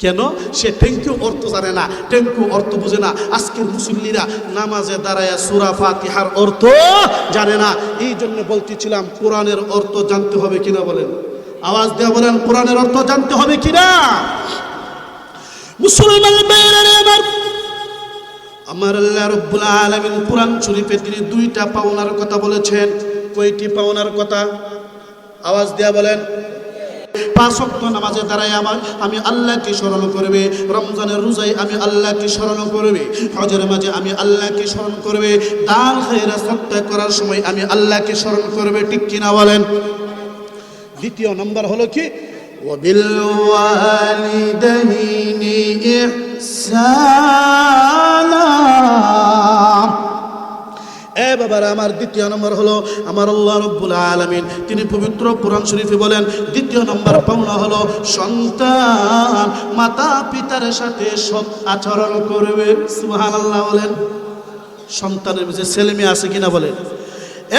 কেন? সে thank you অর্থ জানে না, থ্যাংক ইউ অর্থ বুঝে না। আজকের মুসল্লিরা নামাজে দাঁড়ায় সূরা ফাতিহার অর্থ জানে না। এই জন্য বলতেছিলাম কোরআনের অর্থ জানতে হবে কিনা বলেন, আওয়াজ দিয়ে বলেন কোরআনের অর্থ জানতে হবে কিনা। মুসলমান ভাইরা আমার আল্লাহ রাব্বুল আলামিন কোরআন শরীফে তিনি দুইটা পাওনার কথা বলেছেন। কয়টি পাওনার কথা? আওয়াজ দিয়ে বলেন। 5 ওয়াক্ত নামাজে দাঁড়ায় আমি আল্লাহকে স্মরণ করবে, রমজানের রোজায় আমি আল্লাহকে স্মরণ করবে, হজের মাঝে আমি আল্লাহকে স্মরণ করবে, দান খায়রাত সাদকা করার সময় আমি আল্লাহকে স্মরণ করবে, ঠিক কিনা বলেন। দ্বিতীয় নম্বর হলো কি? ওয়াবিল ওয়ালিদাইনি ইহসানা। এ বাবারা আমার দ্বিতীয় নম্বর হলো আমার আল্লাহ রাব্বুল আলামিন তিনি পবিত্র কোরআন শরীফে বলেন দ্বিতীয় নম্বর পাওনা হলো সন্তান মাতা পিতার সাথে সৎ আচরণ করবে। সুবহানাল্লাহ বলেন। সন্তানের যে ছেলে মেয়ে আছে কিনা বলেন।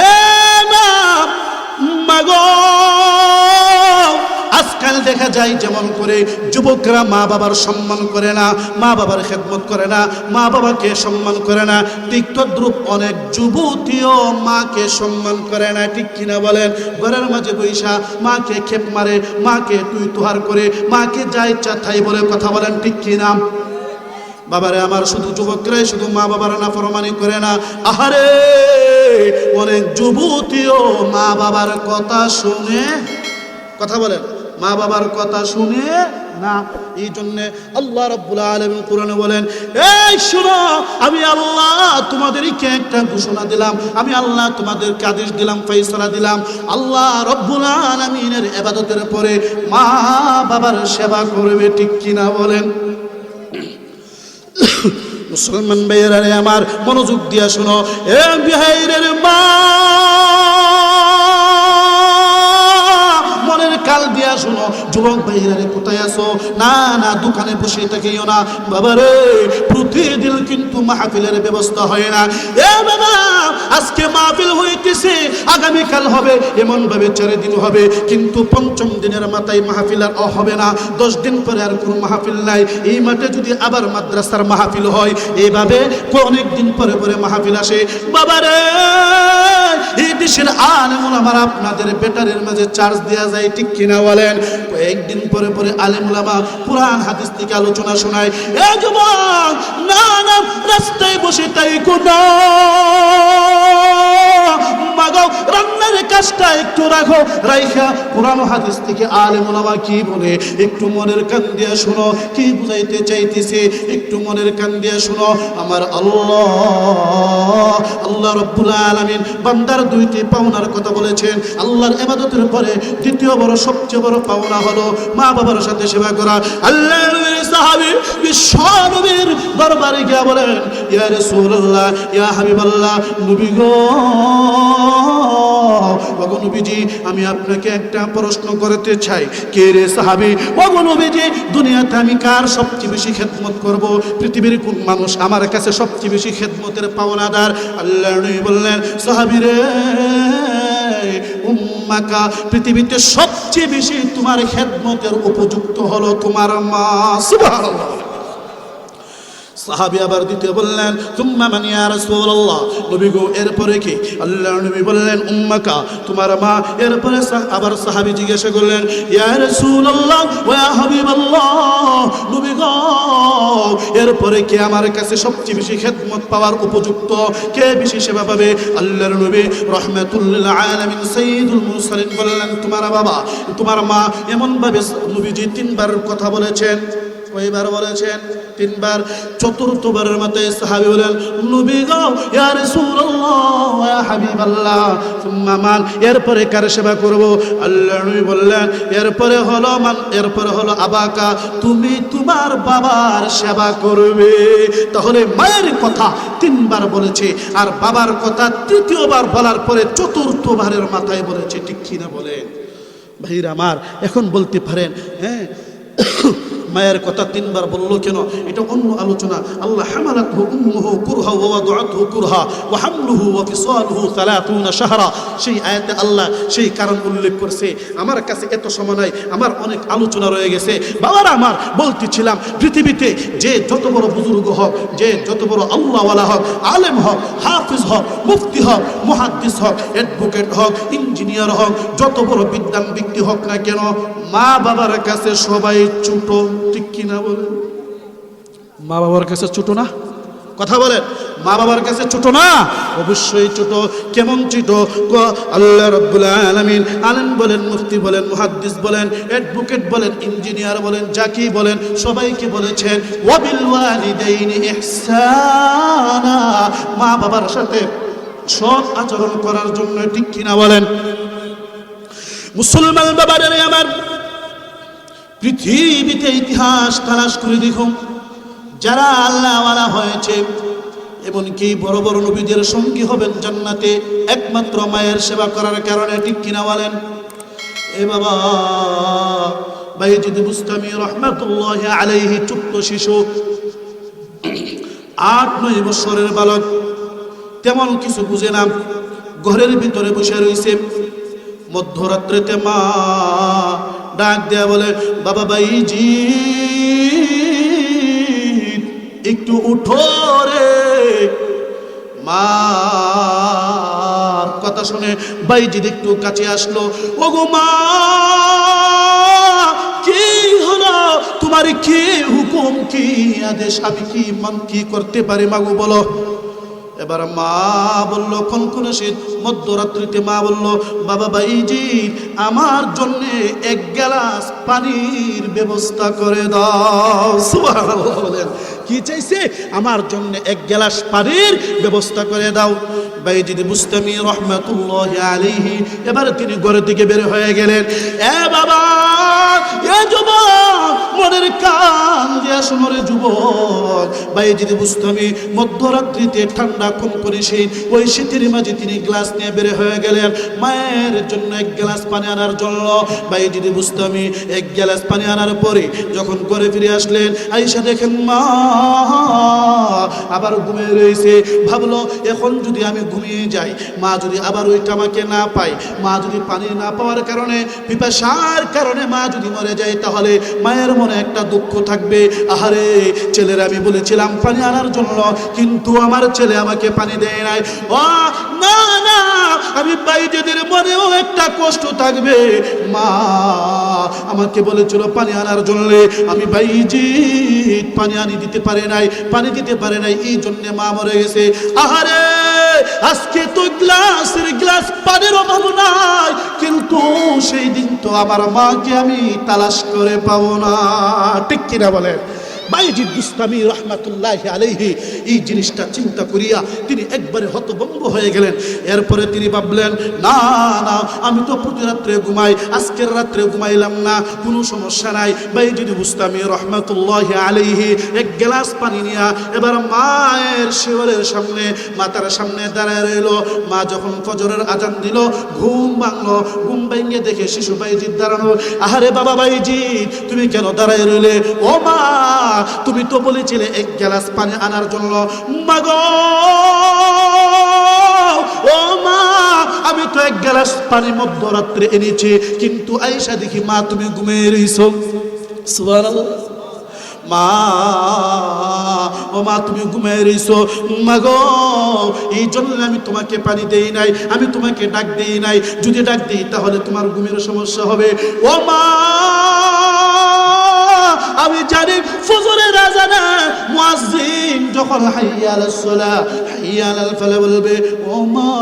এ মা গো, আজকাল দেখা যায় যেমন করে যুবকরা মা বাবার সম্মান করে না, মা বাবার খেদমত করে না, মা বাবাকে সম্মান করে না, ঠিক তদ্রূপ অনেক যুবতীও মাকে সম্মান করে না, ঠিক কিনা বলেন। ঘরের মাঝে বৈশা মাকে খেপ মারে, মাকে তুই তুহার করে, মাকে যা ইচ্ছা তাই বলে কথা বলেন, ঠিক কিনা। বাবারে আমার শুধু যুবকরাই শুধু মা বাবার নাফরমানি করে না, আহারে অনেক যুবতীও মা বাবার কথা শুনে, কথা বলেন, মা বাবার কথা শুনে না। এই জন্যে আল্লাহ রাব্বুল আলামিন কোরআনে বলেন, এই শুনো আমি আল্লাহ তোমাদেরকে একটা ঘোষণা দিলাম, আমি আল্লাহ তোমাদেরকে আদেশ দিলাম, ফয়সালা দিলাম, আল্লাহ রাব্বুল আলামিনের ইবাদতের পরে মা বাবার সেবা করবে, ঠিক কিনা বলেন। মুসলমান ভাইয়েরা আমার মনোযোগ দিয়া শুনো, এ বিহাইরের মা কাল দিয়া শুনো, যুবক ভাইরা কোথায় আসো? না না দোকানে বসে থাকিও না বাবারে, প্রতিদিন কিন্তু মাহফিলের ব্যবস্থা হয় না। এ বাবা আজকে মাহফিল হইতেছে, আগামীকাল হবে, এমন ভাবে 4 দিন হবে, কিন্তু 5ম দিনের মাথায় মাহফিল আর হবে না, 10 দিন পরে আর কোনো মাহফিল নাই। এই মাঠে যদি আবার মাদ্রাসার মাহফিল হয়, এইভাবে অনেক দিন পরে পরে মাহফিল আসে। বাবারে এই দেশের আলেম ওলামা আপনাদের ব্যাটারির মাঝে চার্জ দেওয়া যায়, ঠিক কিনা বলেন। কয়েকদিন পরে পরে আলেম ওলামা কোরআন হাদিস থেকে আলোচনা শোনায়। এ যুবক না না রাস্তায় বসে তাই কোনা মাগাও, রান্নার কাজটা একটু রাখো, রাইখা কোরআন হাদিস থেকে আলেম ওলামা কি বলে একটু মনের কান দিয়া শুনো, কি বুঝাইতে চাইতেছে একটু মনের কান দিয়া শুনো। আমার আল্লাহ রাব্বুল আলামিন বান্দার 2টি পাওনার কথা বলেছেন। আল্লাহর ইবাদতের পরে দ্বিতীয় বড় সবচেয়ে বড় পাওনা হলো মা বাবার সাথে সেবা করা। আল্লাহর সাহাবী বিশ্ব নবীর দরবারে গিয়ে বলেন, ইয়া রাসূলুল্লাহ, ইয়া হাবিবাল্লাহ, নবী গো, ওগো নবীজি আমি আপনাকে একটা প্রশ্ন করতে চাই। কে রে সাহাবী? ওগো নবীজি দুনিয়াতে আমি কার সবচেয়ে বেশি খেদমত করব? পৃথিবীর কোন মানুষ আমার কাছে সবচেয়ে বেশি খেদমতের পাওনাদার? আল্লাহর নবী বললেন, সাহাবী রে উম্মাকা, পৃথিবীতে সবচেয়ে বেশি তোমার খেদমতের উপযুক্ত হলো তোমার মা। সুবহানাল্লাহ। সাহাবী আবার দ্বিতীয় বললেন, তুম্মা মান ইয়া রাসূলুল্লাহ, নবী গো এরপরে কি? আল্লাহর নবী বললেন, উম্মাকা, তোমার মা। এরপরে আবার সাহাবী জিজ্ঞাসা করলেন, ইয়া রাসূলুল্লাহ ওয়া ইয়া হাবিবাল্লাহ, নবী গো এরপরে কে আমার কাছে সবচেয়ে বেশি খেদমত পাওয়ার উপযুক্ত, কে বেশি সেবা পাবে? আল্লাহর নবী রাহমাতুল লিল আলামিন সাইয়্যিদুল মুরসালিন বললেন, তোমার বাবা, তোমার মা। এমন ভাবে নবীজি 3 বার কথা বলেছেন। কয়বার বলেছেন? 3 বার। চতুর্থবারের মাথায় সাহাবী বলেন, নবী গো ইয়া রাসূলুল্লাহ ইয়া হাবিবাল্লাহ, সুম্মা মান, এরপরে কার সেবা করব? আল্লাহর নবী বললেন, এরপরে হলো মান, এরপরে হলো আবাকা, তুমি তোমার বাবার সেবা করবে। তাহলে মায়ের কথা 3 বার বলেছে, আর বাবার কথা 3য়বার বলার পরে 4থবারের মাথায় বলেছে, ঠিক কিনা বলেন? ভাইরা আমার এখন বলতে পারেন, হ্যাঁ মায়ের কথা তিনবার বলল কেন? এটা অন্য আলোচনা। আল্লাহ হামালাতহু উম্মুহু কুরহা ওয়া ওয়াদাআতহু কুরহা ওয়া হামলুহু ওয়া ফিসালুহু 30 শাহরা। সেই আয়াতে আল্লাহ সেই কারণ উল্লেখ করছে। আমার কাছে এত সময় নাই, আমার অনেক আলোচনা রয়ে গেছে। বাবারা আমার, বলতেছিলাম পৃথিবীতে যে যত বড় বুজুর্গ হোক, যে যত বড় আল্লাহওয়ালা হোক, আলেম হোক, হাফিজ হোক, মুফতি হোক, মুহাদ্দিস হোক, অ্যাডভোকেট হোক, ইঞ্জিনিয়ার হোক, যত বড় বিদ্বান ব্যক্তি হোক না কেন, মা বাবার কাছে সবাই ছোট। ঠিক কিনা বলেন? মা বাবার কাছে ছোট না? কথা বলেন, মা বাবার কাছে ছোট না? অবশ্যই ছোট। কেমন ছোট? আল্লাহ রাব্বুল আলামিন আলেম বলেন, মুফতি বলেন, মুহাদ্দিস বলেন, অ্যাডভোকেট বলেন, ইঞ্জিনিয়ার বলেন, যাকে বলেন সবাইকে বলেছেন ওয়াবিল ওয়ালিদাইনি ইহসানা, মা বাবার সাথে সৎ আচরণ করার জন্য। ঠিক কিনা বলেন? মুসলমান বাবাদের আমার, পৃথিবীতে ইতিহাস তালাশ করে দেখুন, যারা আল্লাহওয়ালা হয়েছে, এমনকি বড় বড় নবীদের সঙ্গী হবেন জান্নাতে একমাত্র মায়ের সেবা করার কারণে। ঠিক কিনা বলেন? এ বাবা, বাইজিদ বুস্তামি রহমাতুল্লাহি আলাইহি ছোট্ট শিশু, 8-9 বছরের বালক, তেমন কিছু বুঝে না, ঘরের ভিতরে বসে রয়েছে। মধ্যরাত্রিতে মা ডাক দেয়া বলে, বাবা বাইজিদ একটু উঠো রে। মার কথা শুনে বাইজিদ একটু কাছে আসলো। ওগো মা, কি হলো? তোমার কি হুকুম, কি আদেশ, আমি কি করতে পারি মাগো বলো। এবার মা বলল, কনকনে শীত, মধ্যরাত্রিতে মা বলল, বাবা বাইজিদ আমার জন্য 1 গ্লাস পানির ব্যবস্থা করে দাও। সুবহানাল্লাহ বলেন। কি চাইছে? আমার জন্য 1 গ্লাস পানির ব্যবস্থা করে দাও। বাইজিদ বুস্তামি রহমাতুল্লাহি আলাইহি এবার তিনি ঘরের দিকে বের হয়ে গেলেন। এ বাবা, এ যুবক, মনের কান দিয়া শোনো রে যুবক। বাইজিদ বুস্তামি মধ্যরাত্রিতে ঠান্ডা কনকনে শীত, ওই শীতের মাঝে তিনি গ্লাস নিয়ে বের হয়ে গেলেন মায়ের জন্য 1 গ্লাস পানি আনার জন্য। বাইজিদ বুস্তামি 1 গ্লাস পানি আনার পরে যখন ঘরে ফিরে আসলেন, আয়েশা দেখেন মা আবার ঘুমিয়ে রয়েছে। ভাবলো, এখন যদি আমি ঘুমিয়ে যাই, মা যদি আবার ওইটা আমাকে না পাই, মা যদি পানি না পাওয়ার কারণে, পিপাসার কারণে মা যদি মরে যায়, তাহলে মায়ের মনে একটা দুঃখ থাকবে। আহারে, ছেলের আমি বলেছিলাম পানি আনার জন্য, কিন্তু আমার ছেলে আমাকে পানি দেয় নাই। ও না না, আমি বাইজিদের মনেও একটা কষ্ট থাকবে। মা আমাকে বলেছিল পানি আনার জন্য, আমি বাইজিদ পানি দিতে পারে নাই, পানি দিতে পারে নাই, এই জন্য মা মরে গেছে। আহারে, আজকে তো গ্লাসের গ্লাস পানির অভাব নাই, কিন্তু সেই দিন তো আমার মাকে আমি তালাশ করে পাবো না। ঠিক কিনা বলেন? বাইজিদ বুস্তামি রহমাতুল্লাহি আলাইহি এই জিনিসটা চিন্তা করিয়া তিনি একবারে হতভম্ব হয়ে গেলেন। এরপরে তিনি ভাবলেন, না না, আমি তো প্রতি রাত্রে ঘুমাই, আজকের রাত্রে ঘুমাইলাম না, কোনো সমস্যা নাই। বাইজিদ বুস্তামি রহমাতুল্লাহি আলাইহি 1 গ্লাস পানি নিয়া এবার মায়ের শিওরের সামনে, মাতার সামনে দাঁড়ায় রইল। মা যখন ফজরের আজান দিল, ঘুম ভাঙলো। ঘুম ভেঙে দেখে শিশু বাইজিদ দাঁড়ানো। আহারে বাবা বাইজিদ, তুমি কেন দাঁড়ায় রইলে? ও মা, তুমি তো বলেছিলে 1 গ্লাস পানি আনার জন্য। মাগো, ও মা, আমি তো 1 গ্লাস পানি মধ্যরাত্রে এনেছি, কিন্তু আয়েশা দেখি মা তুমি ঘুমিয়ে রইছো। সুবহানাল্লাহ। মা, ও মা, তুমি ঘুমিয়ে রইছো। মাগো, এই জন্য আমি তোমাকে পানি দেই নাই, আমি তোমাকে ডাক দেই নাই। যদি ডাক দিই তাহলে তোমার ঘুমের সমস্যা হবে। ও মা, আমি জানি ফজরের আজানে মুয়াজ্জিন যখন হাইয়া আলাস সালাহ, হাইয়া আলাল ফালাহ বলবে, ও মা,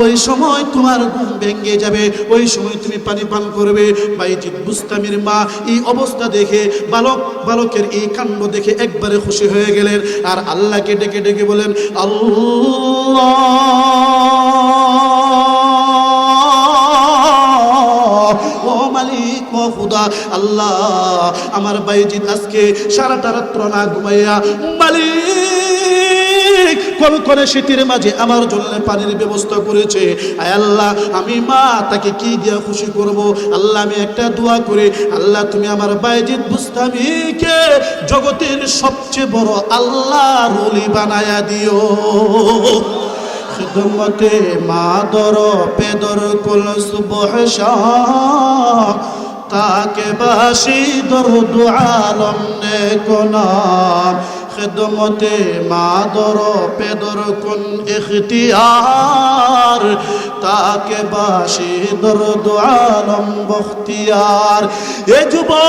ওই সময় তোমার ঘুম ভেঙে যাবে, ওই সময় তুমি পানি পান করবে। বাইজিদ বুস্তামির মা এই অবস্থা দেখে, বালকের এই কাণ্ড দেখে একবারে খুশি হয়ে গেলেন, আর আল্লাহকে ডেকে ডেকে বলেন, আল্লাহ ও মালিক, ও খুদা, আল্লাহ, আমার বাইজিদ আজকে সারাটা রাত্র না ঘুমাইয়া মালিক কনকনে শীতের মাঝে আমার জন্য পানির ব্যবস্থা করেছে। আয় আল্লাহ, আমি মা তাকে কি দিয়া খুশি করব? আল্লাহ, আমি একটা দোয়া করে, আল্লাহ তুমি আমার বাইজিদ বুস্তামিকে জগতের সবচেয়ে বড় আল্লাহর ওলি বানায়া দিও। খিদমতে মা দর পেদর কুল সুবহ শাম তাকে বাসি দরুদ আলম নে কোনাম। খিদমতে মা দর পেদর কুন ইখতিয়ার তাকে বাসি দরুদ আলম বখতিয়ার। এ যুবক,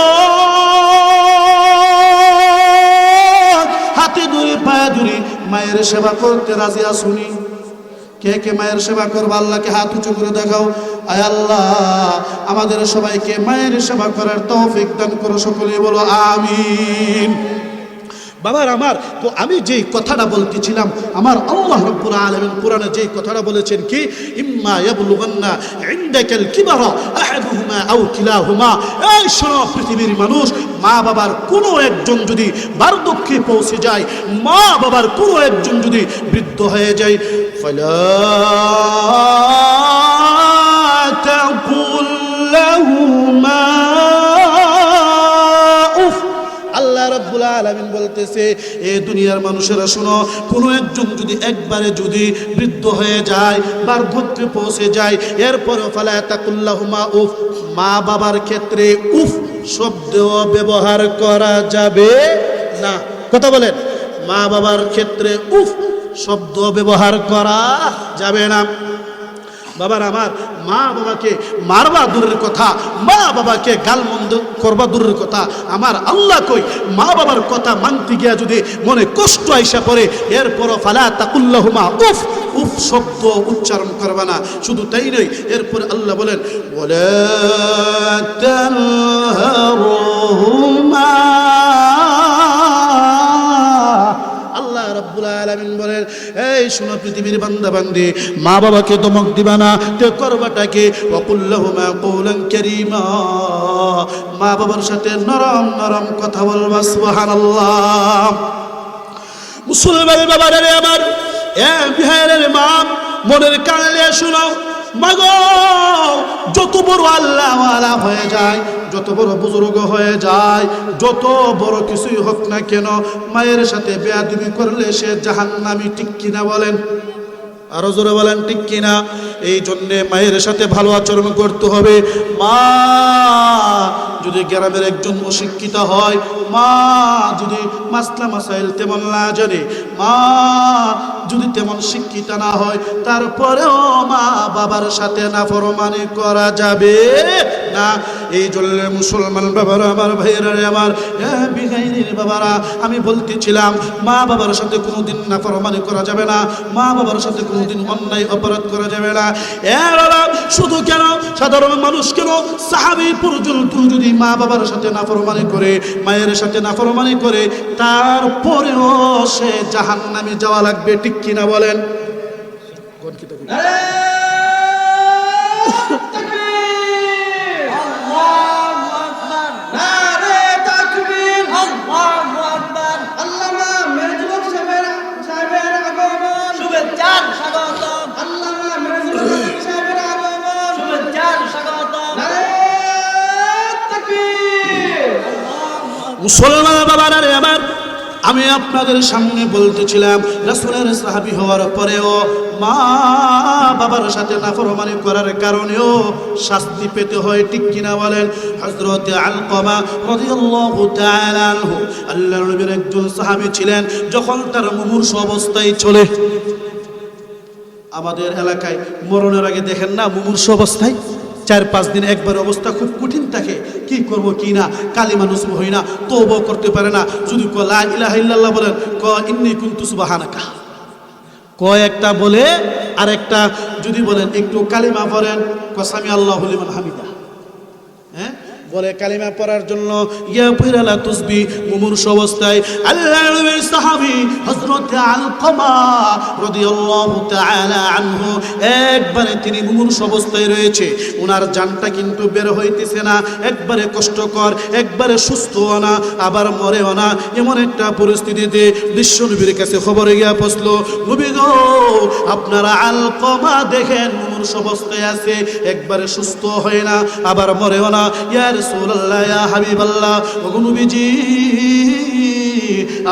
হাতে ধরে পায়ে ধরে মায়ের সেবা করতে রাজি আসুনি? কে কে মায়ের সেবা করবো? আল্লাহকে হাত উঁচু করে দেখাও। আয় আল্লাহ, আমাদের সবাইকে মায়ের সেবা করার তৌফিক দান করো, সকলে বলো আমিন। বাবার আমার, তো আমি যেই কথাটা বলতেছিলাম, আমার আল্লাহ রাব্বুল আলামিন কোরআনে যেই কথাটা বলেছেন কি, ইম্মা ইয়াবলুগান্না ইনদাকাল কিবারা আহাদুহুমা আও কিলাহুমা। এই শোনো পৃথিবীর মানুষ, মা বাবার কোনো একজন যদি বার্ধক্যে পৌঁছে যায়, মা বাবার কোনো একজন যদি বৃদ্ধ হয়ে যায়, ফালা তাকুল লাহুমা উফ। আল্লাহ রাব্বুল আলামিন বলতেছে, এ দুনিয়ার মানুষেরা শোনো, কোনো একজন যদি একবারে যদি বৃদ্ধ হয়ে যায়, বার্ধক্যে পৌঁছে যায়, এরপর ফালা তাকুল লাহুমা উফ, মা বাবার ক্ষেত্রে উফ শব্দ ব্যবহার করা যাবে না। কথা বলেন, মা বাবার ক্ষেত্রে উফ শব্দ ব্যবহার করা যাবে না। বাবার আমার, মা বাবাকে মারবা দূরের কথা, মা বাবাকে গালমন্দ করবা দূরের কথা, আমার আল্লাহ কই মা বাবার কথা মানতে গিয়া যদি মনে কষ্ট আইসা পড়ে, এরপর ফালা তাকুল্লাহুমা উফ, উফ শব্দ উচ্চারণ করবা না। শুধু তাই নয়, এরপর আল্লাহ বলেন ওয়ালা তানহারহুমা। আল্লাহ রাব্বুল আলামিন বলেন, এই শোনো পৃথিবীর বান্দা বান্দি, মা বাবাকে ধমক দিবা না, তে করবাটাকে ওয়াকুল লাহুমা কওলান কারীমা, মা বাবার সাথে নরম নরম কথা বলবা। সুবহানাল্লাহ। মুসলমানের বাবারা রে আমার, এ বিহারের মা, মনের কানে শোনো, মাগো যত বড় আল্লাহওয়ালা হয়ে যায়, যত বড় বুজুর্গ হয়ে যায়, যত বড় কিছুই হোক না কেন, মায়ের সাথে বেয়াদবি করলে সে জাহান্নামী। ঠিক কিনা বলেন? আরো জোরে বলেন ঠিক কিনা? এই জন্যে মায়ের সাথে ভালো আচরণ করতে হবে। মা যদি গ্রামের একজন অশিক্ষিত হয়, মা যদি মাসলা মাসাইল তেমন না জানে, মা যদি তেমন শিক্ষিত না হয়, তারপরেও মা বাবার সাথে নাফরমানি করা যাবে না। এই জন্য মুসলমান বাবারা, আমার ভাইয়েরা আমার, বিগাইনের বাবারা, আমি বলতেছিলাম মা বাবার সাথে কোনোদিন নাফরমানি করা যাবে না, মা বাবার সাথে কোনোদিন অন্যায় অপরাধ করা যাবে না। শুধু কেন, সাধারণ মানুষ কেন, সাহাবী পর্যন্ত যদি মা বাবার সাথে নাফরমানি করে, মায়ের সাথে নাফরমানি করে, তারপরেও সে জাহান্নামে যাওয়া লাগবে। ঠিক কিনা বলেন? মুসলমান বাবারা রে আমার, আমি আপনাদের সামনে বলতেছিলাম, রাসূলের সাহাবী হওয়ার পরেও মা বাবার সাথে নাফরমানি করার কারণেও শাস্তি পেতে হয়। ঠিক কিনা বলেন? হযরত আলকামা রাদিয়াল্লাহু তাআলা আনহু আল্লাহর নবীর একজন সাহাবী ছিলেন। যখন তার মুমূর্ষু অবস্থায় চলে, আমাদের এলাকায় মরণের আগে দেখেন না, মুমূর্ষু অবস্থায় 4-5 দিন একবার অবস্থা খুব কঠিন থাকে, কি করব কি না, কালিমা নসব হই না, তওবা করতে পারে না, যদি ক লা ইলাহা ইল্লাল্লাহ বলেন, ক ইন্নী কুনতু সুবহানাকা, কয় একটা বলে, আর একটা যদি বলেন একটু কালিমা পড়েন, ক সামি আল্লাহু লিমান হামিদা। হ্যাঁ, বলে কালিমা পড়ার জন্য ইয়া পিরালা তুসবি মুমূর্ষ অবস্থায় আল্লাহর নবীর সাহাবী হযরত আলকামা রাদিয়াল্লাহু তাআলা আনহু একবারে তিনি মুমূর্ষ অবস্থায় রয়েছে, ওনার জানটা কিন্তু বের হইতেছে না, একবারে কষ্টকর, একবারে সুস্থও না আবার মরেও না, এমন একটা পরিস্থিতিতে বিশ্ব নবীর কাছে খবর গিয়া পৌঁছলো, নবী গো আপনারা আলকামা দেখেন মুমূর্ষ অবস্থায় আছে, একবারে সুস্থ হয় না আবার মরেও না, ইয়া রাসূলুল্লাহ ইয়া হাবিবাল্লাহ, ওগো নবীজি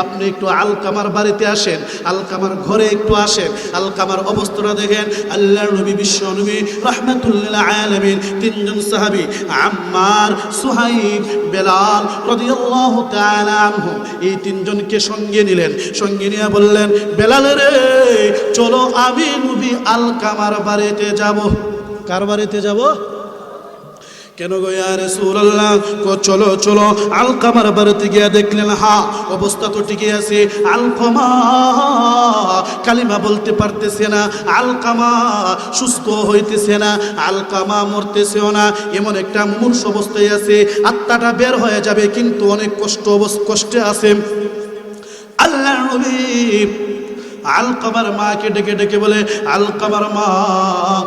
আপনি একটু আলকামার বাড়িতে আসেন, আলকামার ঘরে একটু আসেন, আলকামার অবস্থাটা দেখেন। আল্লাহর নবী বিশ্ব নবী রাহমাতুল লিল আলামিন তিনজন সাহাবী আম্মার, সুহাইব, বেলাল রাদিয়াল্লাহু তাআলা আনহু এই তিনজনকে সঙ্গে নিলেন, সঙ্গে নিয়ে বললেন বেলাল রে চলো আমি নবী আলকামার বাড়িতে যাব। কার বাড়িতে যাব? কেন গো ইয়া রাসূলুল্লাহ? কো চলো চলো। আলকামার বাড়িতে গিয়ে দেখলেন হ্যাঁ অবস্থা তো ঠিকই আছে, আলকামা কালিমা বলতে পারতেছে না, আলকামা সুস্থ হইতেছে না, আলকামা মরতেছেও না, এমন একটা মুমূর্ষ অবস্থায় আছে, আত্মাটা বের হয়ে যাবে কিন্তু অনেক কষ্টে আছে। আল্লাহর নবী আলকামার মাকে ডেকে ডেকে বলে আলকামার মা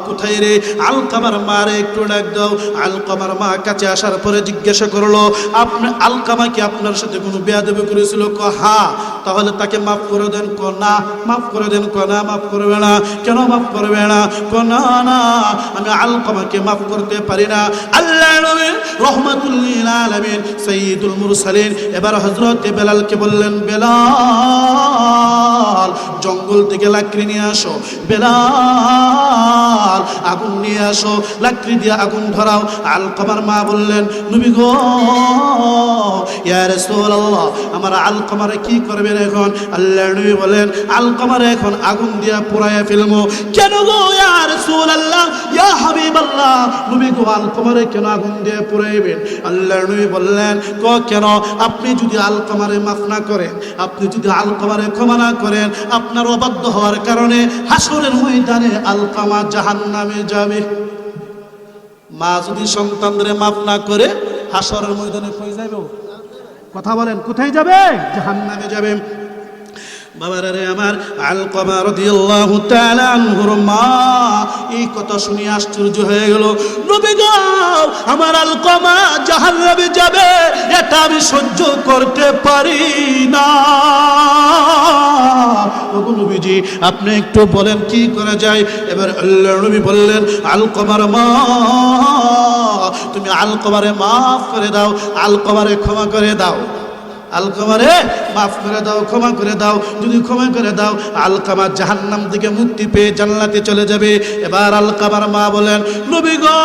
কোথায় রে? আলকামার মারে একটু ডাক দাও। আলকামার মা কাছে আসার পরে জিজ্ঞাসা করলো আপনি আলকামা কি আপনার সাথে কোনো বেয়াদবি করেছিল? ক হ্যাঁ। তাহলে তাকে মাফ করে দেন? ক না। মাফ করে দেন? ক না মাফ করবে না। কেন মাফ করবে না? ক না না আমি আলকামাকে মাফ করতে পারি না। আল্লাহ নবী রাহমাতুল লিল আলামিন সাইয়্যিদুল মুরসালিন এবার হযরত বেলালকে বললেন বেলাল জঙ্গল থেকে লাকড়ি নিয়ে আসো, বেলাল আগুন নিয়ে আসো, লাকড়ি দিয়ে আগুন ধরাও। আলকামার মা বললেন নবী গো ইয়া রাসূলুল্লাহ আমার আলকামারে কি করবেন এখন? আল্লাহর নবী বলেন আলকামারে এখন আগুন দিয়ে পোড়ায়া ফেলবো। কেন গো ইয়া রাসূলুল্লাহ ইয়া হাবিবাল্লাহ, নবী গো আলকামারে কেন আগুন দিয়ে পোড়াইবেন? আল্লাহর নবী বললেন কেন আপনি যদি আলকামারে মাফ না করেন, আপনি যদি আলকামারে ক্ষমা না করেন, আপনার অবাধ্য হওয়ার কারণে হাসরের ময়দানে আলকামা জাহান্নামে যাবে। মা যদি সন্তানদের মাফ না করে হাসরের ময়দানে কই যাবে? কথা বলেন কোথায় যাবে? জাহান্নামে যাবে। বাবারা রে আমার, আলকামা রাদিয়াল্লাহু তাআলা আনহুর মা এই কথা শুনে আশ্চর্য হয়ে গেল। নবী গো আমার আলকামা জাহান্নামে যাবে এটা আমি সহ্য করতে পারি না। ওগো নবীজি আপনি একটু বলেন কি করা যায়? এবার আল্লাহর নবী বললেন আলকামার মা তুমি আলকামারে মাফ করে দাও, আলকামারে ক্ষমা করে দাও, আলকামারে মাফ করে দাও, ক্ষমা করে দাও। যদি ক্ষমা করে দাও আলকামা জাহান্নাম থেকে মুক্তি পেয়ে জান্নাতে চলে যাবে। এবার আলকামার মা বলেন নবী গো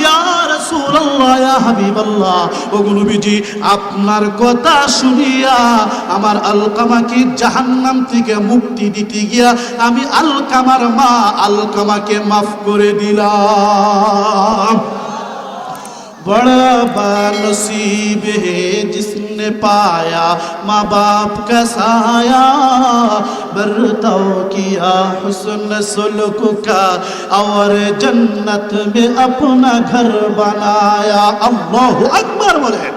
ইয়া রাসূলুল্লাহ ইয়া হাবিবাল্লাহ, ওগো নবীজি আপনার কথা শুনিয়া আমার আলকামাকে জাহান্নাম থেকে মুক্তি দিতে গিয়া আমি আলকামার মা আলকামাকে মাফ করে দিলাম। बड़ा बानसीब है जिसने पाया माँ बाप का साया, बर्ताव किया हुस्न सुलूक का और जन्नत में अपना घर बनाया। अल्लाहु अकबर बोले।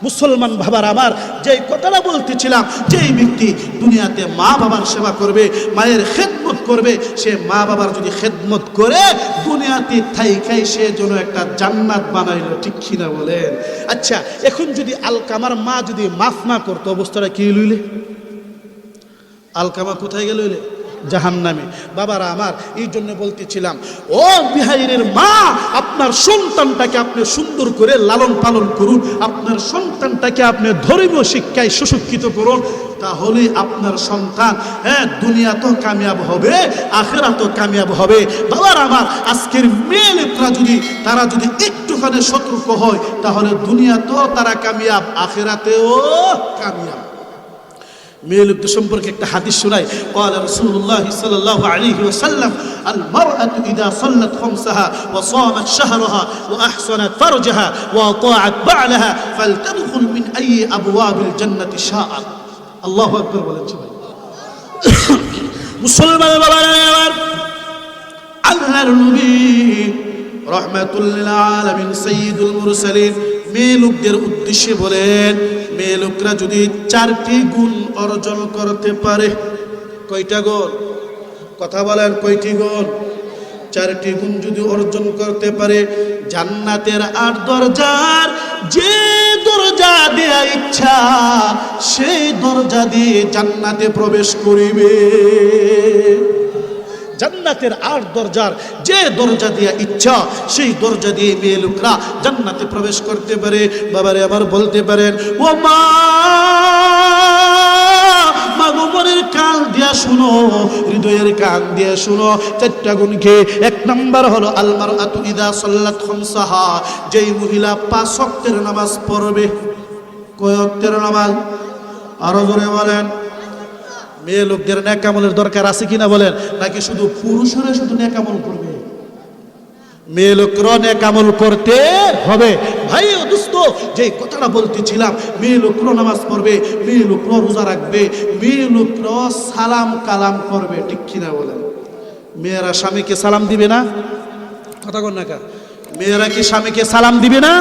মুসলমান বাবার আমার যেই কথাটা বলতেছিলাম, যেই ব্যক্তি দুনিয়াতে মা বাবার সেবা করবে, মায়ের খেদমত করবে, সে মা বাবার যদি খেদমত করে দুনিয়াতে থাইকাই সে যেন একটা জান্নাত বানাইল। ঠিক কিনা বলেন? আচ্ছা এখন যদি আলকামার মা যদি মাফ না করতো অবস্থাটা কি লইলে? আলকামা কোথায় গেল? জাহান্নামে। বাবারা আমার এই জন্য বলতেছিলাম ও বিহাইরের মা আপনার সন্তানটাকে আপনি সুন্দর করে লালন পালন করুন, আপনার সন্তানটাকে আপনি ধর্মীয় শিক্ষায় সুশিক্ষিত করুন, তাহলে আপনার সন্তান দুনিয়াতেও কামিয়াব হবে, আখিরাতেও কামিয়াব হবে। বাবারা আমার আজকের মেয়ে লোকরা যদি তারা যদি একটুখানি সতর্ক হয় তাহলে দুনিয়াতেও তারা কামিয়াব, আখিরাতেও কামিয়াব। মেয়ে লোকদের সম্পর্কে একটা হাদিস শোনাই। قال رسول الله صلى الله عليه وسلم المرأة إذا صلت خمسها وصامت شهرها وأحصنت فرجها وأطاعت بعلها فلتدخل من أي أبواب الجنة شاءت। الله أكبر বলেন সবাই। মুসলমান বাবারা, আল্লাহর নবী রহমাতুল লিল আলামিন সাইয়্যিদুল মুরসালিন মেয়ে লোকদের উদ্দেশ্যে বলেন, মেয়ে লোকরা যদি 4টি গুণ অর্জন করতে পারে, কয়টা গুণ? কথা বলেন, কয়টি গুণ? 4টি গুণ যদি অর্জন করতে পারে, জান্নাতের 8 দরজার যে দরজা দেয়া ইচ্ছা সেই দরজা দিয়ে জান্নাতে প্রবেশ করিবে। জান্নাতের 8 দরজার যে দরজা দেয়া ইচ্ছা সেই দরজা দিয়ে মেয়ে লোকরা জান্নাতে প্রবেশ করতে পারে। বাবারে আবার বলতে পারেন, ও মা, মনের কান দিয়া শুনো, হৃদয়ের কান দিয়া শুনো, 4টা গুণকে। 1 নাম্বার হলো আল মারআতু ইযা সাল্লাত খামসাহা, যেই মহিলা 5 ওয়াক্তের নামাজ পড়বে। কয় ওয়াক্তের নামাজ? আরো জোরে বলেন। মেয়ে লোকদের নেক আমলের দরকার আছে কিনা বলেন, নাকি শুধু পুরুষরা শুধু নেক আমল করবে? মেয়ে লোকরা নেক আমল করতে হবে। ভাই ও দোস্ত, যে কথাটা বলতেছিলাম, মেয়ে লোকরা নামাজ পড়বে, মেয়ে লোকরা রোজা রাখবে, মেয়ে লোকরা সালাম কালাম করবে, ঠিক কিনা বলেন? মেয়েরা স্বামীকে সালাম দিবে না? কথা বল না কা? মেয়েরা কি স্বামীকে সালাম দিবে না?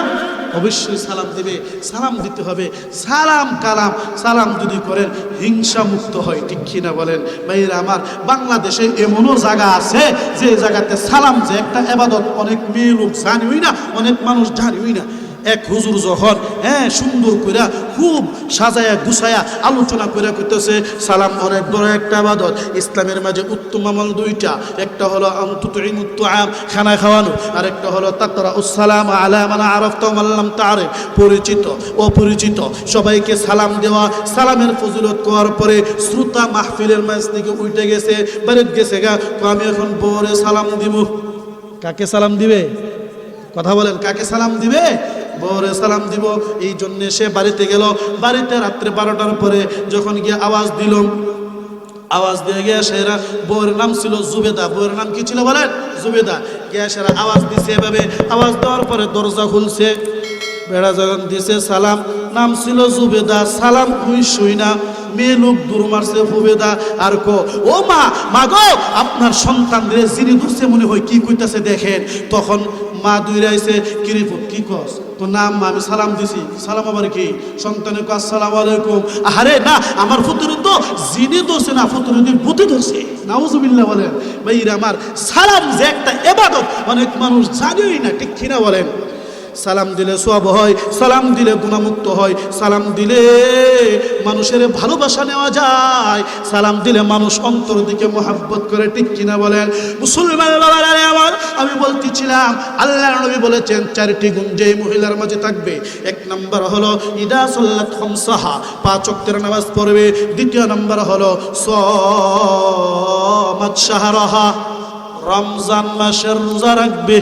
অবশ্যই সালাম দিবে, সালাম দিতে হবে। সালাম কালাম সালাম যদি করেন হিংসা মুক্ত হয়, ঠিক কিনা বলেন? ভাইরা আমার, বাংলাদেশে এমনও জায়গা আছে যে জায়গাতে সালাম যে একটা ইবাদত অনেক মেয়ে লোক জানিই না, অনেক মানুষ জানিই না। এক হুজুর যখন সুন্দর করে খুব সাজায়া গুছায়া আলোচনা করে করতেছে, সালাম অনেক বড় একটা ইবাদত, ইসলামের মাঝে উত্তম আমল 2টা, একটা হলো আনতুতুইমুত তুআম, খানা খাওয়ানো, আর একটা হলো তাকরাউস সালাম আলা মান আরাফতা ওয়া মান লাম তারিফ, পরিচিত অপরিচিত সবাইকে সালাম দেওয়া। সালামের ফজিলত করার পরে শ্রোতা মাহফিলের মাঝ থেকে উঠে গেছে, বাড়িতে গেছে গা, আমি এখন বরে সালাম দিব। কাকে সালাম দিবে? কথা বলেন, কাকে সালাম দিবে? বরে সালাম দিব। এই জন্য সে বাড়িতে গেল। বাড়িতে রাত্রে 12টার পরে যখন গিয়ে আওয়াজ দিল, আওয়াজ দিয়ে গিয়ে সেরা, বউয়ের নাম ছিল জুবেদা। বউয়ের নাম কি ছিল বলেন? জুবেদা। গিয়ে সেরা আওয়াজ দিছে এভাবে, আওয়াজ দেওয়ার পরে দরজা খুলছে, বেড়া যখন দিছে সালাম, নাম ছিল জুবেদা। সালাম শুই না, মেয়ে লোক দূর মারছে ফুবেদা আর কো, ও মা, মা গো, আপনার সন্তানদের যিনি ধরছে মনে হয়, কি কইতাছে দেখেন। তখন মা দৌড়াইছে, কিরে পুত কি কস? তো নাম আমি সালাম দিছি। সালাম আবার কি? সন্তানের কো আসসালামু আলাইকুম। আরে না, আমার ফুতুরে তো যিনি ধরছে না, ফুতুরে বুতে ধরছে। নাউজুবিল্লাহ বলেন। ভাইরা আমার, সালাম যে একটা ইবাদত অনেক মানুষ জানেই না, ঠিক কিনা বলেন? সালাম দিলে সওয়াব হয়, সালাম দিলে গুনাহমুক্ত হয়, সালাম দিলে মানুষের ভালোবাসা নেওয়া যায়, সালাম দিলে মানুষ অন্তর দিকে মহব্বত করে, ঠিক কিনা বলেন? মুসলমান বাবারা আমার, আমি বলতেছিলাম আল্লাহর নবী বলেছেন 4টি গুণ যে মহিলার মাঝে থাকবে। 1 নাম্বার হলো ইদা সাল্লাত খামসাহা, 5 ওয়াক্তের নামাজ পড়বে। 2 নাম্বার হলো সামাত শাহরাহা, রমজান মাসের রোজা রাখবে।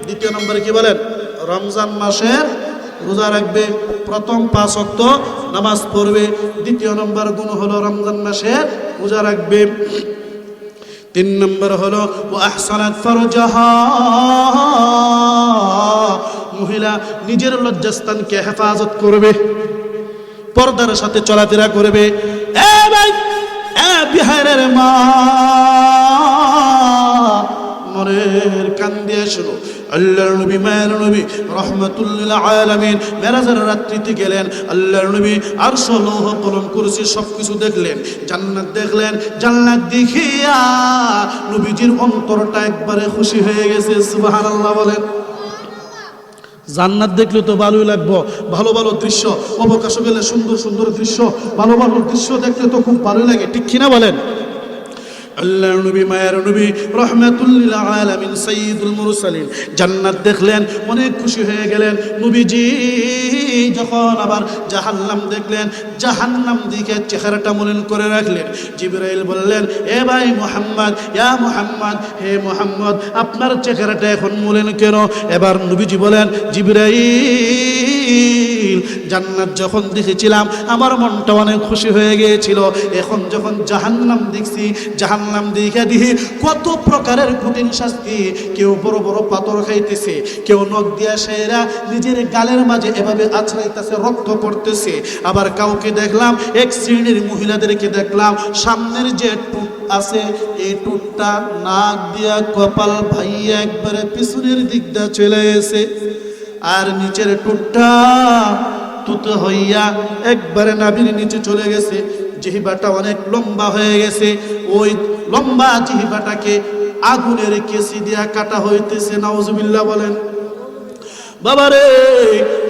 2 নম্বরে কি বলেন? রমজান মাসের রোজা রাখবে। প্রথম 5 ওয়াক্ত নামাজ পড়বে। 2 নম্বর গুণ হলো রমজান মাসের রোজা রাখবে। 3 নম্বর হলো ওয়া আহসানাত ফারজাহা, মহিলা নিজের লজ্জাস্থানকে হেফাজত করবে, পর্দার সাথে চলাফেরা করবে। এ ভাই, এ বিহারের মা, মনের কান দিয়ে শুনো, আল্লাহর নবী, মায়ের নবী রাহমাতুল লিল আলামিন মেরাজের রাত্রিতে গেলেন। আল্লাহর নবী আরশ, লৌহ, কলম, কুরসি সবকিছু দেখলেন, জান্নাত দেখলেন। জান্নাত দেখিয়া নবীজির অন্তরটা একবারে খুশি হয়ে গেছে। সুবহানাল্লাহ বলেন। জান্নাত দেখলে তো ভালোই লাগবো, ভালো ভালো দৃশ্য, অবকাশে গেলে সুন্দর সুন্দর দৃশ্য, ভালো ভালো দৃশ্য দেখলে তো খুব ভালোই লাগে, ঠিক কিনা বলেন? আল্লাহর নবী, মায়ের নবী রাহমাতুল লিল আলামিন সাইয়্যিদুল মুরসালিন জান্নাত দেখলেন, অনেক খুশি হয়ে গেলেন। নবীজি যখন আবার জাহান্নাম দেখলেন, জাহান্নাম দিকে চেহারাটা মলিন করে রাখলেন। জিবরাইল বললেন, এ ভাই মুহাম্মদ, ইয়া মুহাম্মদ, হে মুহাম্মদ, আপনার চেহারাটা এখন মলিন কেন? এবার নবীজি বলেন, জিবরাইল, জান্নাত যখন দেখেছিলাম আমার মনটা অনেক খুশি হয়ে গিয়েছিল, এখন যখন জাহান্নাম দেখছি, জাহান্নাম দেখে দেখি কত প্রকারের কঠিন শাস্তি। কেউ বড় বড় পাথর খাইতেছে, কেউ নখ দিয়া সেরা নিজের গালের মাঝে এভাবে আছড়াইতেছে, রক্ত পড়তেছে। আবার কাউকে দেখলাম, এক শ্রেণীর মহিলাদেরকে দেখলাম সামনের যে আছে, এই টুটটা নাক দিয়া কপাল ভাইয়া একবারে পিছনের দিকটা চলে গেছে, আর নিচের টুটটা তুতো হইয়া একবারে নাভির নিচে চলে গেছে। জিহ্বাটা অনেক লম্বা হয়ে গেছে, ওই লম্বা জিহ্বাটাকে আগুনের কেসি দিয়া কাটা হইতেছে। নাউজুবিল্লাহ বলেন। বাবারে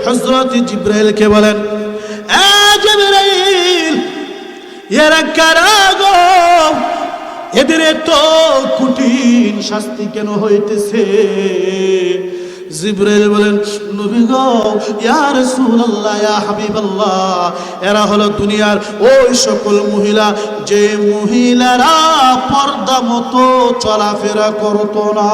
হযরত জিবরাইলকে বলেন, এ জিবরাইল, এরা কারা গো? এদের তো কঠিন শাস্তি কেন হইতেছে? জিবরাইল বলেন, নবী গো, ইয়া রাসূলুল্লাহ, ইয়া হাবিবাল্লাহ, এরা হলো দুনিয়ার ওই সকল মহিলা যে মহিলারা পর্দা মতো চলাফেরা করতো না।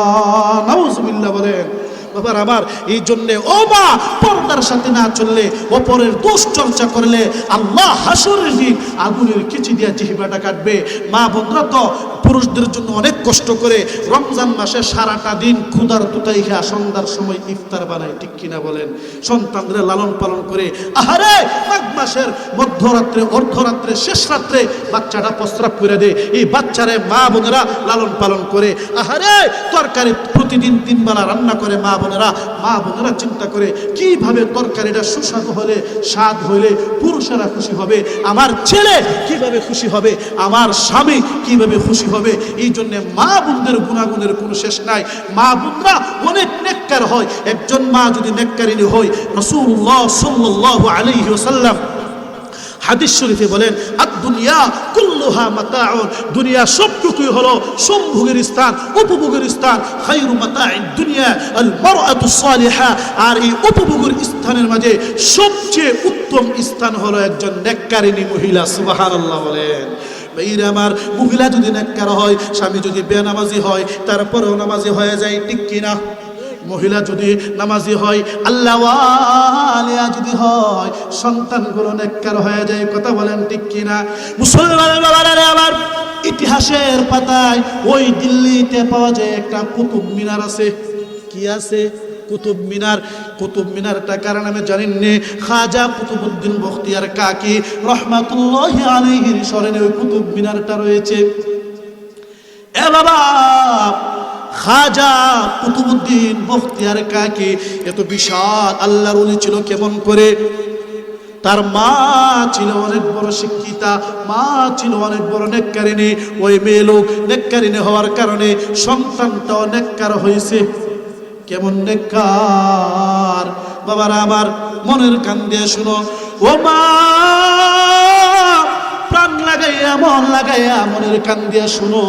নাউজুবিল্লাহ বলেন। বাবার আমার, এই জন্যে ও মা, পর্দার সাথে না চললে, অপরের দোষ চর্চা করলে আল্লাহ হাসরের দিন আগুনের কিচি দিয়া জিহ্বাটা কাটবে। মা বোনরা তো পুরুষদের জন্য অনেক কষ্ট করে রমজান মাসে সারাটা দিন ক্ষুধার তুতাই খেয়া সন্ধ্যার সময় ইফতার বানায়, ঠিক কিনা বলেন? সন্তানদের লালন পালন করে, আহারে মাঘ মাসের মধ্যরাত্রে, অর্ধরাত্রে, শেষ রাত্রে বাচ্চাটা প্রস্রাব করে দেয়, এই বাচ্চারে মা বোনেরা লালন পালন করে। আহারে তরকারি প্রতিদিন 3 বেলা রান্না করে মা বোনেরা চিন্তা করে কিভাবে তরকারিটা সুস্বাদু হলে, স্বাদ হইলে পুরুষেরা খুশি হবে, আমার ছেলে কিভাবে খুশি হবে, আমার স্বামী কিভাবে খুশি হবে। এই জন্য মা বোনদের গুণাগুণের কোনো শেষ নাই। মা বোনরা অনেক নেককার হয়। একজন মা যদি নেককারিনী হয়, রাসূলুল্লাহ সাল্লাল্লাহু আলাইহি ওয়াসাল্লাম হাদিস শরীফে বলেন, আদ-দুনিয়া কুল্লুহা মাতাউন, দুনিয়া সবটুকুই হলো সম্ভোগের স্থান, উপভোগের স্থান। খায়রু মাতাইদ দুনিয়া আল মারআতু সালিহা, আর এই উপভোগের স্থানের মাঝে সবচেয়ে উত্তম স্থান হলো একজন নেককারিনী মহিলা। সুবহানাল্লাহ বলেন। ভাইরা আমার, মহিলা যদি নেককার হয়, স্বামী যদি বেনামাজি হয়, তারপরেও নামাজি হয়ে যায়, ঠিক কিনা? মহিলা যদি নামাজি হয়, আল্লাহওয়ালিয়া যদি হয়, সন্তানগুলো নেককার হয়ে যায়, কথা বলেন ঠিক কিনা? মুসলমানের বাবারা আমার, ইতিহাসের পাতায় ওই দিল্লিতে পাওয়া যায় একটা কুতুব মিনার আছে। কি আছে? কুতুব মিনার। কুতুব মিনারটা কার নামে জানেন নে? খাজা কুতুবউদ্দিন বখতিয়ার কাকি রহমাতুল্লাহি আলাইহির স্মরণে ওই কুতুব মিনারটা রয়েছে। এ বাবা, খাজা কুতুবউদ্দিন বখতিয়ার কাকি এত বিশাল আল্লাহর ওলি ছিল কেমন করে? তার মা ছিল অনেক বড় শিক্ষিতা, মা ছিল অনেক বড় নেককারিনী। ওই মেয়ে লোক নেককারিনী হওয়ার কারণে সন্তানটাও নেককার হয়েছে। কেমন নেককার? বাবারা আমার, মনের কান দিয়ে শুনো। ও মা, প্রাণ লাগাইয়া, মন লাগাইয়া, মনের কান দিয়ে শুনো।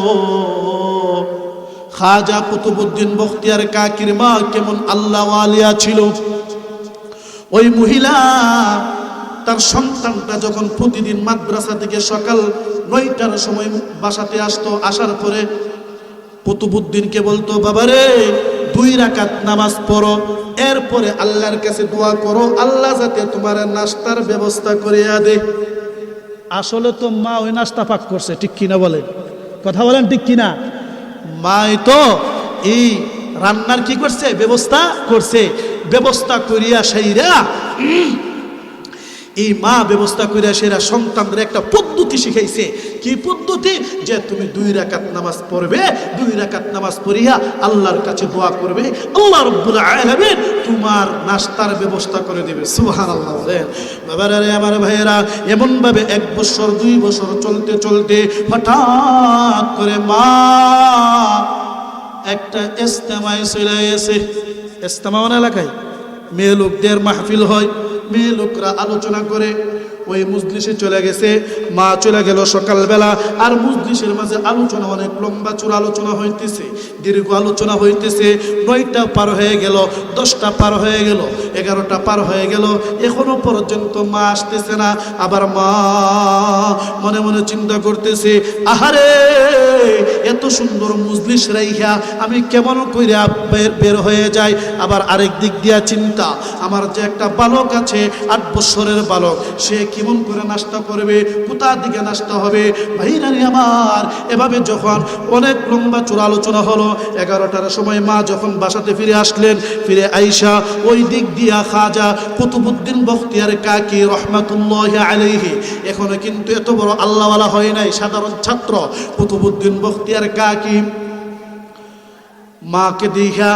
খাজা কুতুবউদ্দিন বখতিয়ার কাকির মা কেমন আল্লাহওয়ালিয়া ছিল। ওই মহিলা তার সন্তানটা যখন প্রতিদিন মাদ্রাসা থেকে সকাল 9টার সময় বাসাতে আসতো, আসার পরে কুতুবউদ্দিনকে বলতো, বাবারে 2 রাকাত নামাজ পড়ো, এরপরে আল্লাহর কাছে দোয়া করো, আল্লাহ যাতে তোমার নাস্তার ব্যবস্থা করিয়া দে। আসলে তো মা ওই নাস্তা পাক করছে, ঠিক কিনা বলেন? কথা বলেন ঠিক কিনা? মাই তো এই রান্নার কি করছে? ব্যবস্থা করছে। ব্যবস্থা করিয়া সেইরা, এই মা ব্যবস্থা করিয়া সেরা সন্তানদের একটা পদ্ধতি শিখাইছে। কি পদ্ধতি? যে তুমি 2 রাকাত নামাজ পড়বে, 2 রাকাত নামাজ পড়িয়া আল্লাহর কাছে দোয়া করবে, আল্লাহ রাব্বুল আলামিন তোমার নাস্তার ব্যবস্থা করে দেবে। সুবহানাল্লাহ বলেন। বাবারা আমার ভাইয়েরা, এমন ভাবে 1 বছর 2 বছর চলতে চলতে হঠাৎ করে মা একটা ইজতেমায় চলে গেছে। ইজতেমা মানে এলাকায় মেয়ে লোকদের মাহফিল হয়, মেয়ে লোকরা আলোচনা করে। ওই মজলিসে চলে গেছে, মা চলে গেল সকালবেলা। আর মজলিসের মাঝে আলোচনা অনেক লম্বা চূড়া আলোচনা হইতেছে, দীর্ঘ আলোচনা হইতেছে। 9টা পার হয়ে গেল, 10টা পার হয়ে গেল, 11টা পার হয়ে গেল, এখনো পর্যন্ত মা আসতেছে না। আবার মা মনে মনে চিন্তা করতেছে, আহারে এত সুন্দর মজলিস রাইখা আমি কেমন কইরা বের হয়ে যাই। আবার আরেক দিক দিয়া চিন্তা, আমার যে একটা বালক আছে 8 বছরের বালক, সে কেমন করে নাস্তা করবে, কোথা দিকে নাস্তা হবে। ভাইরানি আমার, এভাবে যখন অনেক লম্বা চূড়া আলোচনা হলো, 11টার সময় মা যখন বাসাতে ফিরে আসলেন, ফিরে আইসা ওই দিক দিয়া খাজা কুতুবউদ্দিন বখতিয়ার কাকি রহমাতুল্লাহি আলাইহি, এখনো কিন্তু এত বড় আল্লাহওয়ালা হয় নাই, সাধারণ ছাত্র কুতুবউদ্দিন বখতিয়ার কাকি মাকে দেখা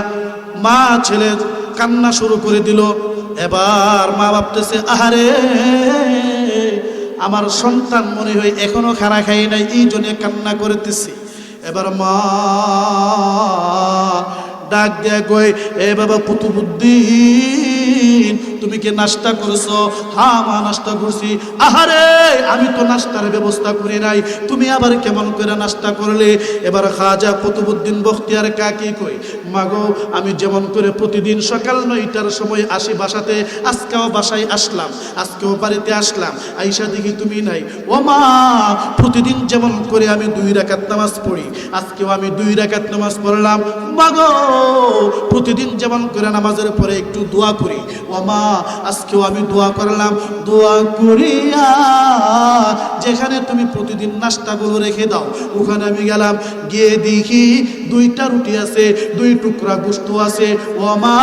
মা ছেলে কান্না শুরু করে দিল। এবার মা ভাবতেছে, আহারে আমার সন্তান মনে হয় এখনো খানা খাই নাই, এই জন্য কান্না করতেছে। এবার মা ডাক দেয়া কই, এ বাবা কুতুবউদ্দিন তুমি কি নাস্তা করেছো? হ্যাঁ মা নাস্তা করছি। আহারে আমি তো নাস্তার ব্যবস্থা করি নাই, তুমি আবার কেমন করে নাস্তা করলে? এবার খাজা কুতুবউদ্দিন বখতিয়ার কাকি কই, মাগো আমি যেমন করে প্রতিদিন সকাল 9টার সময় আসি বাসাতে, আজকেও বাসায় আসলাম, আজকেও বাড়িতে আসলাম, আইসা দেখি তুমি নাই। ও মা প্রতিদিন যেমন করে আমি 2 রাকাত নামাজ পড়ি, আজকেও আমি 2 রাকাত নামাজ পড়লাম। মাগো প্রতিদিন যেমন করে নামাজের পরে একটু দোয়া করি, ও মা আজকেও আমি দোয়া করলাম। দোয়া করিয়া যেখানে তুমি প্রতিদিন নাস্তাগুলো রেখে দাও ওখানে আমি গেলাম, গিয়ে দেখি 2টা রুটি আছে, 2 টুকরা গোশত আছে। ও মা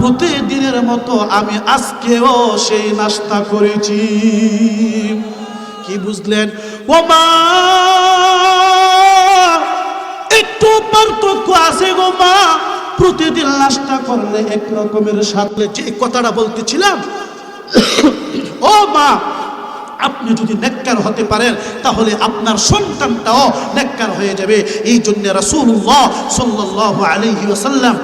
প্রতিদিনের মতো আমি আজকেও সেই নাস্তা করেছি। কি বুঝলেন? ও মা একটু পার্থক্য আছে গো মা, প্রতিদিন নাস্তা করলে এক রকমের সাথে। যে কথাটা বলতেছিলাম, ও মা আপনি যদি নেককার হতে পারেন তাহলে আপনার সন্তানটাও নেককার হয়ে যাবে। এই জন্য রাসূলুল্লাহ সাল্লাল্লাহু আলাইহি ওয়াসাল্লাম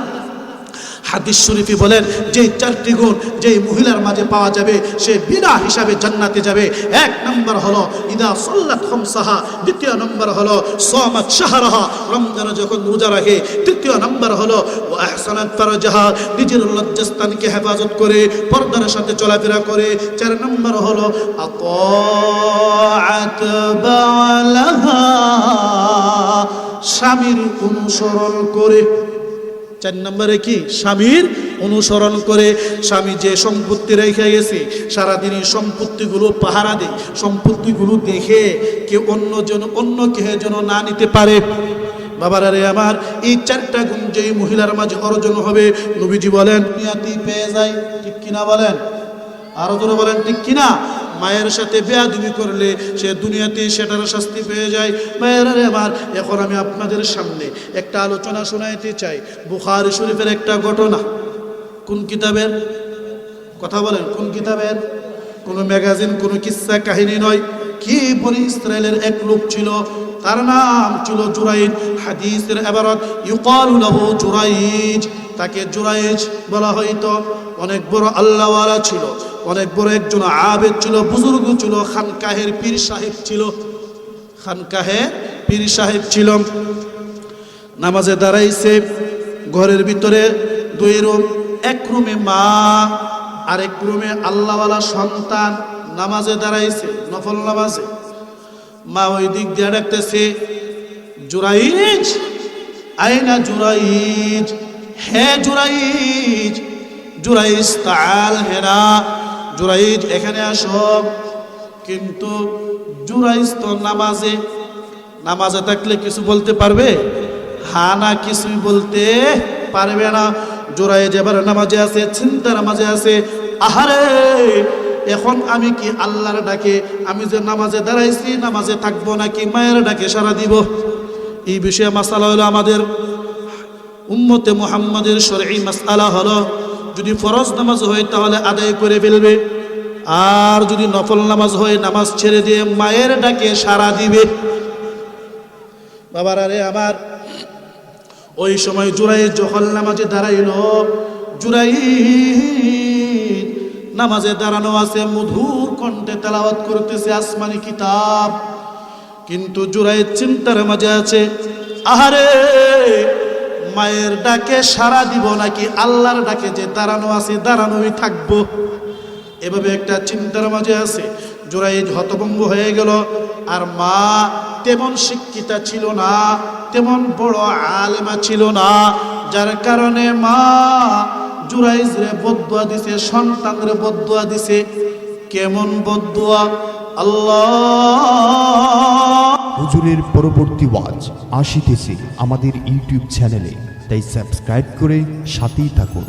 হাদিস শরীফে বলেন, যে 4টি গুণ যেই মহিলার মাঝে পাওয়া যাবে সে বিনা হিসাবে জান্নাতে যাবে। 1 নম্বর হলো ইদা সাল্লাত খামসাহা, 2য় নম্বর হলো সামাত শাহরাহা, রমজানে যখন রোজা রাখে। 3য় নম্বর হলো ওয়া আহসানাত ফারজাহা, নিজের লজ্জাস্থানকে হেফাজত করে পর্দার সাথে চলাফেরা করে। 4 নম্বর হলো আতাআত বালাহা, স্বামীর অনুসরণ করে। 4 নম্বরে কি? স্বামীর অনুসরণ করে। স্বামী যে সম্পত্তি রেখে গেছে সারাদিনই সম্পত্তিগুলো পাহারা দেয়, সম্পত্তিগুলো দেখে কেউ অন্য কেউ যেন না নিতে পারে। বাবারা রে আমার, এই 4টা গুণ যেই মহিলার মাঝে অর্জন হবে নবীজি বলেন দুনিয়াতেই পেয়ে যায়। ঠিক কিনা বলেন? আরো জোরে বলেন ঠিক কিনা? মায়ের সাথে বেয়াদবি করলে সে দুনিয়াতেই সেটার শাস্তি পেয়ে যায়। মায়েরা রে আমার, এখন আমি আপনাদের সামনে একটা আলোচনা শোনাইতে চাই, বুখারী শরীফের একটা ঘটনা। কোন কিতাবের কথা বলেন? কোন কিতাবের? কোনো ম্যাগাজিন, কোনো কিসসা কাহিনী নয়। কি বনি ইসরায়েলের এক লোক ছিল, তার নাম ছিল জুরাইজ। হাদিসের ইবারত ইউকালু লাহু জুরাইজ, তাকে জুরাইজ বলা হইতো। অনেক বড় আল্লাহওয়ালা ছিল, অনেক বড় একজন আবেদ ছিল, বুজুর্গ ছিল, খানকাহের পীর সাহেব ছিল। খানকাহের পীর সাহেব ছিল। নামাজে দাঁড়াইছে, ঘরের ভিতরে 2 রুম, এক রুমে মা আর এক রুমে আল্লাহওয়ালা সন্তান নামাজে দাঁড়াইছে, নফল নামাজে। মা ওই দিক দিয়ে ডাকতেছে, জুরাইজ আইনা জুরাইজ, হে জুরাইজ, জুরাইজ তাআল হেনা, জুরাইজ এখানে আসো। কিন্তু জুরাইজ তো নামাজে থাকলে কিছু বলতে পারবে? হ্যাঁ না কিছুই বলতে পারবে না। জুরাইজ এবার নামাজে আছে, চিন্তার মাঝে আছে, আহারে এখন আমি কি আল্লাহর ডাকে, আমি যে নামাজে দাঁড়াইছি নামাজে থাকবো নাকি মায়ের ডাকে সারা দিব? এই বিষয়ে মাসালা হলো আমাদের উম্মতে মুহাম্মাদের শরঈ মাসআলা হলো, যদি ফরজ নামাজ হয় তাহলে আদায় করে ফেলবে, আর যদি নফল নামাজ হয় নামাজ ছেড়ে দিয়ে মায়ের ডাকে সারা দিবে। বাবারা রে আমার, ওই সময় জুরাইজ যখন নামাজে দাঁড়াইল, জুরাইজ নামাজে দাঁড়ানো আছে, মধুর কণ্ঠে তেলাওয়াত করতেছে আসমানি কিতাব। কিন্তু জুরাইজ চিন্তার মাঝে আছে, আহারে মায়ের ডাকে সারা দিব নাকি আল্লাহর ডাকে যে দাঁড়ানো আছে দাঁড়ানোই থাকবো? এভাবে একটা চিন্তার মাঝে আছে। জুরাইজ হতভম্ব হয়ে গেল। আর মা তেমন শিক্ষিতা ছিল না, তেমন বড় আলেমা ছিল না, যার কারণে মা জুরাইজ রে বদদুয়া দিছে, সন্তান রে বদদুয়া দিছে। কেমন বদদুয়া? আল্লাহ হুজুরের পরবর্তী ওয়াজ আসিতেছে আমাদের ইউটিউব চ্যানেলে, তাই সাবস্ক্রাইব করে সাথেই থাকুন।